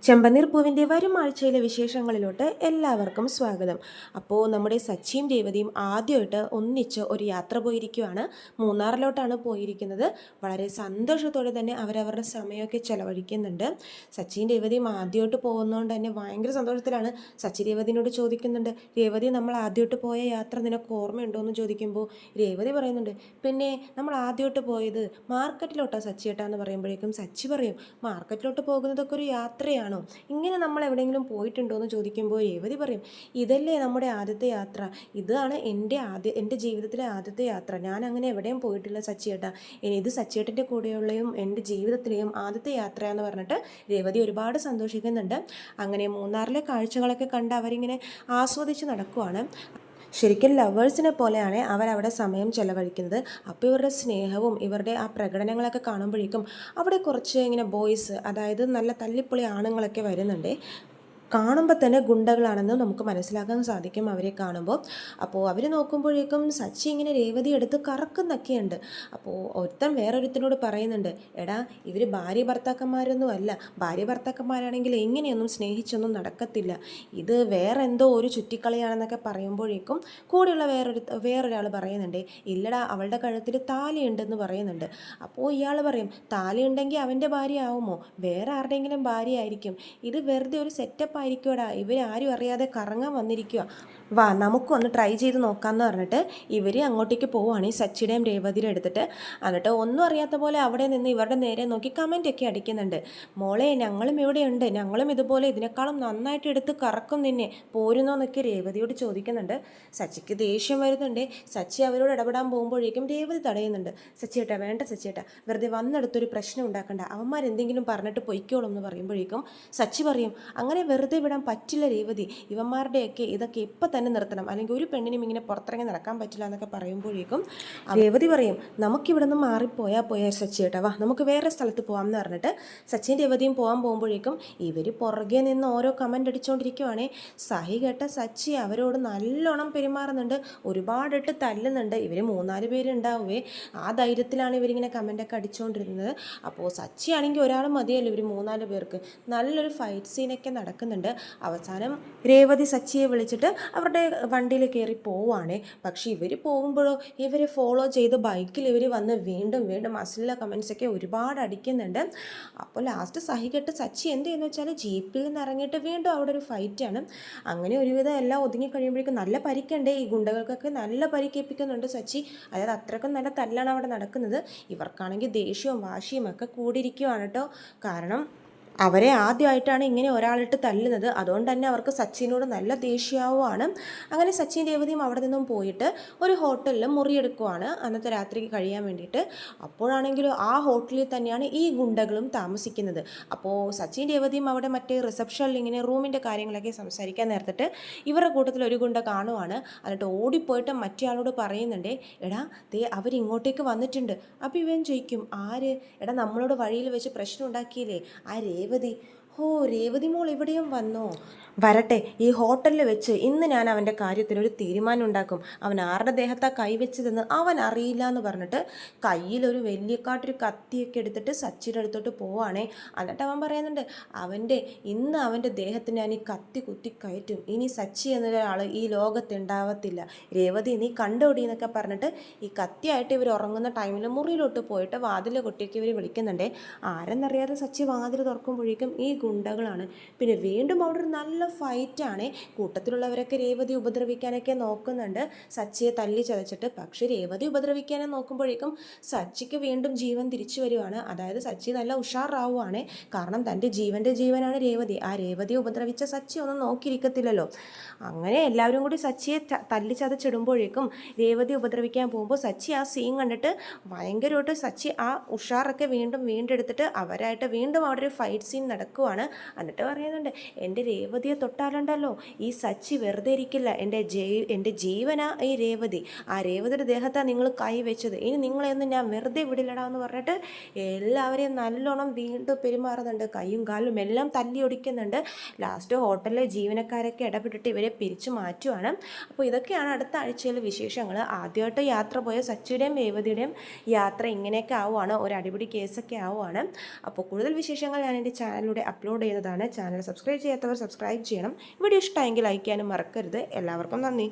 ചെമ്പനീർ പൂവിൻ്റെ വരും ആഴ്ചയിലെ വിശേഷങ്ങളിലോട്ട് എല്ലാവർക്കും സ്വാഗതം. അപ്പോൾ നമ്മുടെ സച്ചിയും രേവതിയും ആദ്യമായിട്ട് ഒന്നിച്ച് ഒരു യാത്ര പോയിരിക്കുകയാണ്. മൂന്നാറിലോട്ടാണ് പോയിരിക്കുന്നത്. വളരെ സന്തോഷത്തോടെ തന്നെ അവരവരുടെ സമയമൊക്കെ ചിലവഴിക്കുന്നുണ്ട്. സച്ചിയും രേവതിയും ആദ്യമായിട്ട് പോകുന്നതുകൊണ്ട് തന്നെ ഭയങ്കര സന്തോഷത്തിലാണ്. സച്ചി രേവതിനോട് ചോദിക്കുന്നുണ്ട്, രേവതി നമ്മൾ ആദ്യമായിട്ട് പോയ യാത്ര നിനക്ക് ഓർമ്മയുണ്ടോ എന്ന് ചോദിക്കുമ്പോൾ രേവതി പറയുന്നുണ്ട്, പിന്നെ നമ്മൾ ആദ്യമായിട്ട് പോയത് മാർക്കറ്റിലോട്ടാണ് സച്ചിയേട്ടാന്ന് പറയുമ്പോഴേക്കും സച്ചി പറയും, മാർക്കറ്റിലോട്ട് പോകുന്നതൊക്കെ ഒരു യാത്രയാണ്, ഇങ്ങനെ നമ്മൾ എവിടെയെങ്കിലും പോയിട്ടുണ്ടോ എന്ന് ചോദിക്കുമ്പോൾ രേവതി പറയും, ഇതല്ലേ നമ്മുടെ ആദ്യത്തെ യാത്ര, ഇതാണ് എൻ്റെ ജീവിതത്തിലെ ആദ്യത്തെ യാത്ര, ഞാൻ അങ്ങനെ എവിടെയും പോയിട്ടില്ല സച്ചിയേട്ടാ, ഇനി ഇത് സച്ചിയേട്ടൻ്റെ കൂടെയുള്ളയും എൻ്റെ ജീവിതത്തിലെയും ആദ്യത്തെ യാത്രയാന്ന് പറഞ്ഞിട്ട് രേവതി ഒരുപാട് സന്തോഷിക്കുന്നുണ്ട്. അങ്ങനെ മൂന്നാറിലെ കാഴ്ചകളൊക്കെ കണ്ട് അവരിങ്ങനെ ആസ്വദിച്ച് നടക്കുവാണ്. ശരിക്കും ലവേഴ്സിനെ പോലെയാണ് അവരവിടെ സമയം ചെലവഴിക്കുന്നത്. അപ്പോൾ ഇവരുടെ സ്നേഹവും ഇവരുടെ ആ പ്രകടനങ്ങളൊക്കെ കാണുമ്പോഴേക്കും അവിടെ കുറച്ച് ഇങ്ങനെ ബോയ്സ്, അതായത് നല്ല തല്ലിപ്പൊളി ആണുങ്ങളൊക്കെ വരുന്നുണ്ട്. കാണുമ്പോൾ തന്നെ ഗുണ്ടകളാണെന്ന് നമുക്ക് മനസ്സിലാക്കാൻ സാധിക്കും അവരെ കാണുമ്പോൾ. അപ്പോൾ അവർ നോക്കുമ്പോഴേക്കും സച്ചി ഇങ്ങനെ രേവതി എടുത്ത് കറക്കുന്നൊക്കെയുണ്ട്. അപ്പോൾ ഒരുത്തൻ വേറൊരുത്തനോട് പറയുന്നുണ്ട്, എടാ ഇവർ ഭാര്യ ഭർത്താക്കന്മാരൊന്നും അല്ല, ഭാര്യ ഭർത്താക്കന്മാരാണെങ്കിൽ എങ്ങനെയൊന്നും സ്നേഹിച്ചൊന്നും നടക്കത്തില്ല, ഇത് വേറെ എന്തോ ഒരു ചുറ്റിക്കളിയാണെന്നൊക്കെ പറയുമ്പോഴേക്കും കൂടെയുള്ള വേറൊരാൾ പറയുന്നുണ്ട്, ഇല്ലടാ അവളുടെ കഴുത്തിൽ താലിയുണ്ടെന്ന് പറയുന്നുണ്ട്. അപ്പോൾ ഇയാൾ പറയും, താലി ഉണ്ടെങ്കിൽ അവൻ്റെ ഭാര്യ ആവുമോ, വേറെ ആരുടെയെങ്കിലും ഭാര്യ ആയിരിക്കും, ഇത് വെറുതെ ഒരു സെറ്റപ്പ് ആയിരിക്കുമടാ, ഇവരാരും അറിയാതെ കറങ്ങാൻ വന്നിരിക്കുക, വാ നമുക്കൊന്ന് ട്രൈ ചെയ്ത് നോക്കാമെന്ന് പറഞ്ഞിട്ട് ഇവർ അങ്ങോട്ടേക്ക് പോവുകയാണ് ഈ സച്ചിയുടെയും രേവതിയുടെ എടുത്തിട്ട്. എന്നിട്ട് ഒന്നും അറിയാത്ത പോലെ അവിടെ നിന്ന് ഇവരുടെ നേരെ നോക്കി കമൻ്റൊക്കെ അടിക്കുന്നുണ്ട്, മോളെ ഞങ്ങളും ഇവിടെയുണ്ട്, ഞങ്ങളും ഇതുപോലെ ഇതിനേക്കാളും നന്നായിട്ട് എടുത്ത് കറക്കും നിന്നെ, പോരുന്നോ എന്നൊക്കെ രേവതിയോട് ചോദിക്കുന്നുണ്ട്. സച്ചിക്ക് ദേഷ്യം വരുന്നുണ്ട്. സച്ചി അവരോട് ഇടപെടാൻ പോകുമ്പോഴേക്കും രേവതി തടയുന്നുണ്ട്. സച്ചിയേട്ടാ വേണ്ട സച്ചിയേട്ടാ, വെറുതെ വന്നെടുത്തൊരു പ്രശ്നം ഉണ്ടാക്കണ്ട, അവന്മാരെന്തെങ്കിലും പറഞ്ഞിട്ട് പൊയ്ക്കോളും എന്ന് പറയുമ്പോഴേക്കും സച്ചി പറയും, അങ്ങനെ വെറുതെ വിടാൻ പറ്റില്ല രേവതി, ഇവന്മാരുടെയൊക്കെ ഇതൊക്കെ ഇപ്പം തന്നെ നിർത്തണം, അല്ലെങ്കിൽ ഒരു പെണ്ണിനും ഇങ്ങനെ പുറത്തിറങ്ങി നടക്കാൻ പറ്റില്ല എന്നൊക്കെ പറയുമ്പോഴേക്കും രേവതി പറയും, നമുക്കിവിടെ നിന്ന് പോയാൽ സച്ചിയേട്ടാ, വാ നമുക്ക് വേറെ സ്ഥലത്ത് പോകാം എന്ന് പറഞ്ഞിട്ട് സച്ചിൻ രേവതിയും പോകാൻ പോകുമ്പോഴേക്കും ഇവർ പുറകെ നിന്ന് ഓരോ കമൻ്റ് അടിച്ചുകൊണ്ടിരിക്കുവാണേ. സഹി കേട്ട സച്ചി അവരോട് നല്ലോണം പെരുമാറുന്നുണ്ട്, ഒരുപാടിട്ട് തല്ലുന്നുണ്ട്. ഇവർ 3-4 പേരുണ്ടാവുകയെ, ആ ധൈര്യത്തിലാണ് ഇവരിങ്ങനെ കമൻ്റൊക്കെ അടിച്ചുകൊണ്ടിരുന്നത്. അപ്പോൾ സച്ചി ആണെങ്കിൽ ഒരാൾ മതിയല്ലോ ഇവർ 3-4 പേർക്ക്. നല്ലൊരു ഫൈറ്റ് സീനൊക്കെ നടക്കുന്നുണ്ട്. അവസാനം രേവതി സച്ചിയെ വിളിച്ചിട്ട് അവരുടെ വണ്ടിയിൽ കയറി പോവുകയാണ്. പക്ഷേ ഇവർ പോകുമ്പോഴോ ഇവരെ ഫോളോ ചെയ്ത് ബൈക്കിൽ ഇവർ വന്ന് വീണ്ടും വീണ്ടും അശ്ലീല കമൻസൊക്കെ ഒരുപാട് അടിക്കുന്നുണ്ട്. അപ്പോൾ ലാസ്റ്റ് സഹികെട്ട് സച്ചി എന്ത് ചെയ്യുന്നു വെച്ചാൽ ജീപ്പിൽ നിന്ന് ഇറങ്ങിയിട്ട് വീണ്ടും അവിടെ ഒരു ഫൈറ്റാണ്. അങ്ങനെ ഒരുവിധം എല്ലാം ഒതുങ്ങി കഴിയുമ്പോഴേക്കും നല്ല പരിക്കുണ്ട്, ഈ ഗുണ്ടകൾക്കൊക്കെ നല്ല പരിക്കേൽപ്പിക്കുന്നുണ്ട് സച്ചി. അതായത് അത്രയ്ക്കും നല്ല തല്ലാണ് അവിടെ നടക്കുന്നത്. ഇവർക്കാണെങ്കിൽ ദേഷ്യവും വാശിയും ഒക്കെ കൂടിയിരിക്കുകയാണ് കേട്ടോ. കാരണം അവരെ ആദ്യമായിട്ടാണ് ഇങ്ങനെ ഒരാളിട്ട് തല്ലുന്നത്, അതുകൊണ്ട് തന്നെ അവർക്ക് സച്ചിനോട് നല്ല ദേഷ്യവുമാണ്. അങ്ങനെ സച്ചിൻ രേവതിയും അവിടെ നിന്നും പോയിട്ട് ഒരു ഹോട്ടലിൽ മുറിയെടുക്കുവാണ് അന്നത്തെ രാത്രിക്ക് കഴിയാൻ വേണ്ടിയിട്ട്. അപ്പോഴാണെങ്കിലും ആ ഹോട്ടലിൽ തന്നെയാണ് ഈ ഗുണ്ടകളും താമസിക്കുന്നത്. അപ്പോൾ സച്ചിൻ രേവതിയും അവിടെ മറ്റേ റിസപ്ഷനിൽ ഇങ്ങനെ റൂമിൻ്റെ കാര്യങ്ങളൊക്കെ സംസാരിക്കാൻ നേരത്തിട്ട് ഇവരുടെ കൂട്ടത്തിൽ ഒരു ഗുണ്ട കാണുവാണ്. എന്നിട്ട് ഓടിപ്പോയിട്ട് മറ്റേ ആളോട് പറയുന്നുണ്ട്, എടാ ദേ അവരിങ്ങോട്ടേക്ക് വന്നിട്ടുണ്ട്. അപ്പോൾ ഇവൻ ചോദിക്കും, ആര്, എടാ നമ്മളോട് വഴിയിൽ വെച്ച് പ്രശ്നം ഉണ്ടാക്കിയില്ലേ ആ രേവതി. ഓ രേവതി മോൾ ഇവിടെയും വന്നോ, വരട്ടെ, ഈ ഹോട്ടലിൽ വെച്ച് ഇന്ന് ഞാൻ അവൻ്റെ കാര്യത്തിനൊരു തീരുമാനം ഉണ്ടാക്കും, അവൻ ആരുടെ ദേഹത്താ കൈവച്ചതെന്ന് അവൻ അറിയില്ല എന്ന് പറഞ്ഞിട്ട് കയ്യിലൊരു വലിയക്കാട്ടൊരു കത്തിയൊക്കെ എടുത്തിട്ട് സച്ചിയുടെ അടുത്തോട്ട് പോവാണേ. എന്നിട്ട് അവൻ പറയുന്നുണ്ട്, ഇന്ന് അവൻ്റെ ദേഹത്തിന് ഞാൻ ഈ കത്തി കുത്തി കയറ്റും, ഇനി സച്ചി എന്നൊരാൾ ഈ ലോകത്തുണ്ടാവത്തില്ല, രേവതി നീ കണ്ടുപിടി എന്നൊക്കെ പറഞ്ഞിട്ട് ഈ കത്തിയായിട്ട് ഇവർ ഉറങ്ങുന്ന ടൈമിൽ മുറിയിലോട്ട് പോയിട്ട് വാതിൽ കൊട്ടിയൊക്കെ ഇവർ വിളിക്കുന്നുണ്ടേ. ആരെന്നറിയാതെ സച്ചി വാതിൽ തുറക്കുമ്പോഴേക്കും ഈ ഗുണ്ടകളാണ്. പിന്നെ വീണ്ടും അവിടെ ഒരു നല്ല ഫൈറ്റാണ്. കൂട്ടത്തിലുള്ളവരൊക്കെ രേവതി ഉപദ്രവിക്കാനൊക്കെ നോക്കുന്നുണ്ട്, സച്ചിയെ തല്ലി ചതച്ചിട്ട്. പക്ഷെ രേവതി ഉപദ്രവിക്കാനെ നോക്കുമ്പോഴേക്കും സച്ചിക്ക് വീണ്ടും ജീവൻ തിരിച്ചു വരുവാണ്. അതായത് സച്ചി നല്ല ഉഷാറാവുകയാണ്. കാരണം തൻ്റെ ജീവനാണ് രേവതി. ആ രേവതിയെ ഉപദ്രവിച്ച സച്ചി ഒന്നും നോക്കിയിരിക്കത്തില്ലല്ലോ. അങ്ങനെ എല്ലാവരും കൂടി സച്ചിയെ തല്ലി ചതച്ചിടുമ്പോഴേക്കും രേവതി ഉപദ്രവിക്കാൻ പോകുമ്പോൾ സച്ചി ആ സീൻ കണ്ടിട്ട് ഭയങ്കരമായിട്ട് സച്ചി ആ ഉഷാറൊക്കെ വീണ്ടെടുത്തിട്ട് അവരായിട്ട് വീണ്ടും അവിടെ ഒരു ഫൈറ്റ് സീൻ നടക്കുവാണ്. എന്നിട്ട് പറയുന്നുണ്ട്, എൻ്റെ രേവതിയെ തൊട്ടാലുണ്ടല്ലോ ഈ സച്ചി വെറുതെ ഇരിക്കില്ല, എൻ്റെ ജീവനാ ഈ രേവതി, ആ രേവതിയുടെ ദേഹത്താണ് നിങ്ങൾ കൈ വെച്ചത്, ഇനി നിങ്ങളെയൊന്നും ഞാൻ വെറുതെ വിടില്ലടാ എന്ന് പറഞ്ഞിട്ട് എല്ലാവരെയും നല്ലോണം വീണ്ടും പെരുമാറുന്നുണ്ട്. കൈയും കാലും എല്ലാം തല്ലി ഒടിക്കുന്നുണ്ട്. ലാസ്റ്റ് ഹോട്ടലിലെ ജീവനക്കാരൊക്കെ ഇടപെട്ടിട്ട് ഇവരെ പിരിച്ചു മാറ്റുവാണ്. അപ്പോൾ ഇതൊക്കെയാണ് അടുത്ത ആഴ്ചയിലെ വിശേഷങ്ങൾ. ആദ്യമായിട്ട് യാത്ര പോയ സച്ചിയുടെയും രേവതിയുടെയും യാത്ര ഇങ്ങനെയൊക്കെ ആവുകയാണ്, ഒരു അടിപിടി കേസൊക്കെ ആവുകയാണ്. അപ്പോൾ കൂടുതൽ വിശേഷങ്ങൾ ഞാൻ എൻ്റെ ചാനലിലൂടെ അപ്ലോഡ് ചെയ്യുന്നതാണ്. ചാനൽ സബ്സ്ക്രൈബ് ചെയ്യാത്തവർ സബ്സ്ക്രൈബ് ചെയ്യണം. വീഡിയോ ഇഷ്ടമായെങ്കിൽ ലൈക്ക് ചെയ്യാനും മറക്കരുത്. എല്ലാവർക്കും നന്ദി.